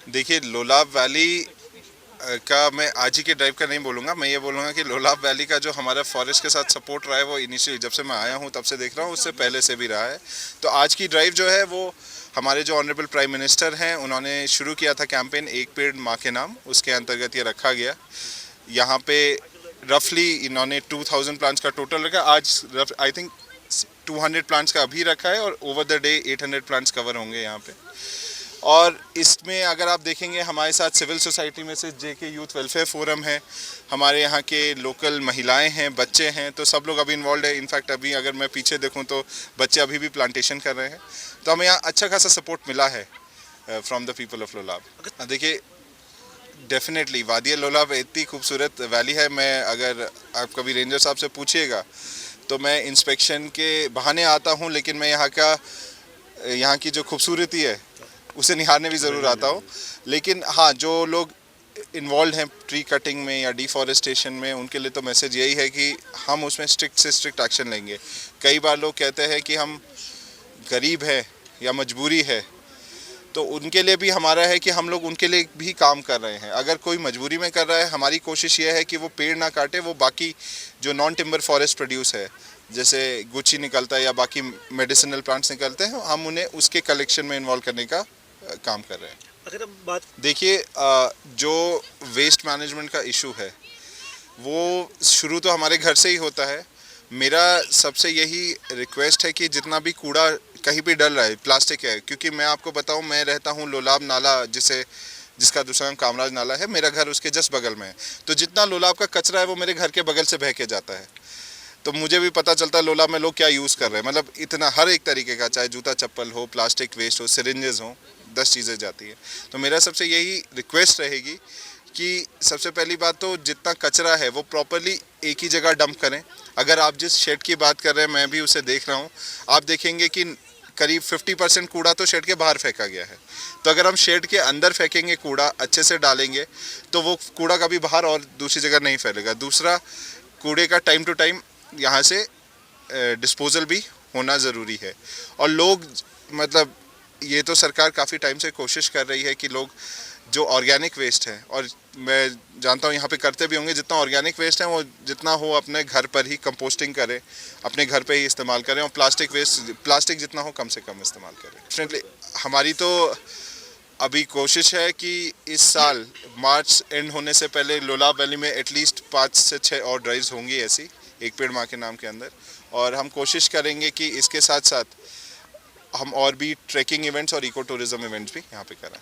देखिए, लोलाब वैली का मैं आज ही के ड्राइव का नहीं बोलूँगा, मैं ये बोलूँगा कि लोलाब वैली का जो हमारा फॉरेस्ट के साथ सपोर्ट रहा है वो इनिशियली जब से मैं आया हूँ तब से देख रहा हूँ, उससे पहले से भी रहा है। तो आज की ड्राइव जो है वो हमारे जो ऑनरेबल प्राइम मिनिस्टर हैं उन्होंने शुरू किया था कैंपेन एक पेड़ माँ के नाम, उसके अंतर्गत ये रखा गया। यहाँ पे रफली इन्होंने 2000 प्लांट्स का टोटल रखा। आज आई थिंक 200 प्लांट्स का अभी रखा है और over the day 800 plants cover होंगे यहाँ पे। और इसमें अगर आप देखेंगे हमारे साथ सिविल सोसाइटी में से जेके यूथ वेलफेयर फोरम है, हमारे यहाँ के लोकल महिलाएं हैं, बच्चे हैं, तो सब लोग अभी इन्वॉल्व है। इनफैक्ट अभी अगर मैं पीछे देखूँ तो बच्चे अभी भी प्लांटेशन कर रहे हैं। तो हमें यहाँ अच्छा खासा सपोर्ट मिला है from the people of Lolab. देखिए, डेफिनेटली वादी लोलाब इतनी खूबसूरत वैली है। मैं अगर आप कभी रेंजर साहब से पूछिएगा तो मैं इंस्पेक्शन के बहाने आता हूँ, लेकिन मैं यहाँ की जो खूबसूरती है उसे निहारने भी ज़रूर आता हूँ। लेकिन हाँ, जो लोग इन्वॉल्व हैं ट्री कटिंग में या डिफॉरेस्टेशन में, उनके लिए तो मैसेज यही है कि हम उसमें स्ट्रिक्ट से स्ट्रिक्ट एक्शन लेंगे। कई बार लोग कहते हैं कि हम गरीब है या मजबूरी है, तो उनके लिए भी हमारा है कि हम लोग उनके लिए भी काम कर रहे हैं। अगर कोई मजबूरी में कर रहा है, हमारी कोशिश ये है कि वो पेड़ ना काटे, वो बाकी जो नॉन टिम्बर फॉरेस्ट प्रोड्यूस है, जैसे गुच्छी निकलता है या बाकी मेडिसिनल प्लांट्स निकलते हैं, हम उन्हें उसके कलेक्शन में इन्वॉल्व करने का काम कर रहे हैं। अगर बात देखिए, जो वेस्ट मैनेजमेंट का इशू है वो शुरू तो हमारे घर से ही होता है। मेरा सबसे यही रिक्वेस्ट है कि जितना भी कूड़ा कहीं भी डल रहा है, प्लास्टिक है, क्योंकि मैं आपको बताऊं, मैं रहता हूं लोलाब नाला, जिसका दूसरा नाम कामराज नाला है, मेरा घर उसके जस्ट बगल में है। तो जितना लोलाब का कचरा है वो मेरे घर के बगल से बह के जाता है। तो मुझे भी पता चलता है लोलाब में लोग क्या यूज़ कर रहे हैं। मतलब इतना हर एक तरीके का, चाहे जूता चप्पल हो, प्लास्टिक वेस्ट हो, सिरिंजेस हो, 10 चीज़ें जाती है। तो मेरा सबसे यही रिक्वेस्ट रहेगी कि सबसे पहली बात तो जितना कचरा है वो प्रॉपरली एक ही जगह डंप करें। अगर आप जिस शेड की बात कर रहे हैं, मैं भी उसे देख रहा हूँ, आप देखेंगे कि करीब 50% कूड़ा तो शेड के बाहर फेंका गया है। तो अगर हम शेड के अंदर फेंकेंगे, कूड़ा अच्छे से डालेंगे, तो वो कूड़ा कभी बाहर और दूसरी जगह नहीं फैलेगा। दूसरा, कूड़े का टाइम टू टाइम यहाँ से डिस्पोजल भी होना ज़रूरी है। और लोग, मतलब ये तो सरकार काफ़ी टाइम से कोशिश कर रही है कि लोग जो ऑर्गेनिक वेस्ट है, और मैं जानता हूँ यहाँ पे करते भी होंगे, जितना ऑर्गेनिक वेस्ट है वो जितना हो अपने घर पर ही कंपोस्टिंग करें, अपने घर पे ही इस्तेमाल करें, और प्लास्टिक जितना हो कम से कम इस्तेमाल करें। डेफिनेटली हमारी तो अभी कोशिश है कि इस साल मार्च एंड होने से पहले लोलाब वैली में एटलीस्ट 5 से 6 और ड्राइव्स होंगी ऐसी, एक पेड़ माँ के नाम के अंदर। और हम कोशिश करेंगे कि इसके साथ साथ हम और भी ट्रैकिंग इवेंट्स और इको टूरिज्म इवेंट्स भी यहाँ पे कराएं।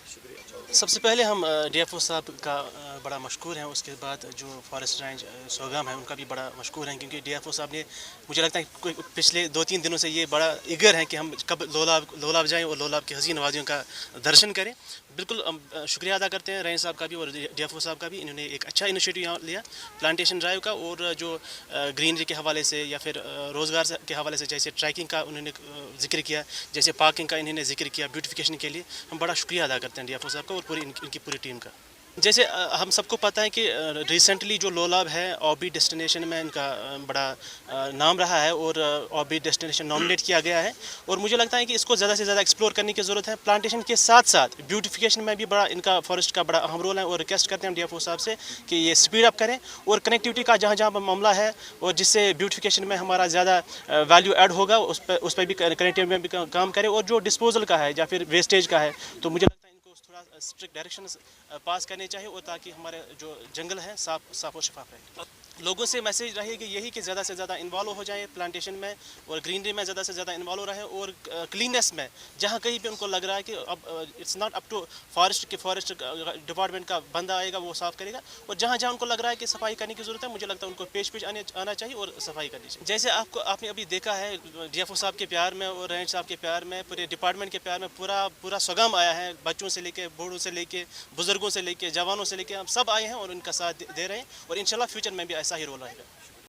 सबसे पहले हम डीएफओ साहब का बड़ा मशकूर हैं, उसके बाद जो फॉरेस्ट रेंज सोगाम है उनका भी बड़ा मशकूर हैं, क्योंकि डीएफओ साहब ने, मुझे लगता है पिछले 2-3 दिनों से ये बड़ा ईगर है कि हम कब लोलाब जाएं और लोलाब की हसीन वादियों का दर्शन करें। बिल्कुल शुक्रिया अदा करते हैं रेंज साहब का भी और डीएफओ साहब का भी। इन्होंने एक अच्छा इनिशिएटिव यहाँ लिया प्लांटेशन ड्राइव का, और जो ग्रीनरी के हवाले से या फिर रोज़गार के हवाले से, जैसे ट्रैकिंग का उन्होंने जिक्र किया, जैसे पार्किंग का इन्होंने जिक्र किया, ब्यूटिफिकेशन के लिए हम बड़ा शुक्रिया अदा करते हैं डीएफओ साहब का और पूरी इनकी पूरी टीम का। जैसे हम सबको पता है कि रिसेंटली जो लोलाब है ऑबी डेस्टिनेशन में इनका बड़ा नाम रहा है और ऑबी डेस्टिनेशन नॉमिनेट किया गया है, और मुझे लगता है कि इसको ज़्यादा से ज़्यादा एक्सप्लोर करने की ज़रूरत है। प्लांटेशन के साथ साथ ब्यूटिफिकेशन में भी बड़ा इनका फॉरेस्ट का बड़ा अहम रोल है, और रिक्वेस्ट करते हैं डीएफओ साहब से कि ये स्पीड अप करें और कनेक्टिविटी का जहाँ जहाँ मामला है, और जिससे ब्यूटिफिकेशन में हमारा ज़्यादा वैल्यू ऐड होगा, उस पर भी कनेक्टिविटी में भी काम करें। और जो डिस्पोजल का है या फिर वेस्टेज का है, तो मुझे थोड़ा स्ट्रिक्ट डायरेक्शन पास करने चाहिए, और ताकि हमारे जो जंगल है साफ और शफाफ रहे। लोगों से मैसेज रहेगी यही कि ज़्यादा से ज़्यादा इन्वॉल्व हो जाए प्लांटेशन में और ग्रीनरी में ज़्यादा से ज़्यादा इन्वॉल्व रहे, और क्लीननेस में जहाँ कहीं भी उनको लग रहा है कि अब it's not up to forest department का बंदा आएगा वो साफ़ करेगा, और जहाँ जहाँ उनको लग रहा है कि सफाई करने की ज़रूरत है, मुझे लगता है उनको पेश आना चाहिए और सफाई करनी चाहिए। जैसे आपने अभी देखा है डीएफओ साहब के प्यार में और रेंज साहब के प्यार में, पूरे डिपार्टमेंट के प्यार में पूरा सगम आया है, बच्चों से लेके बूढ़ों से लेके बुजुर्गों से लेके जवानों से लेके हम सब आए हैं और उनका साथ दे रहे हैं, और इंशाल्लाह फ्यूचर में भी ऐसा ही रोल रहेगा।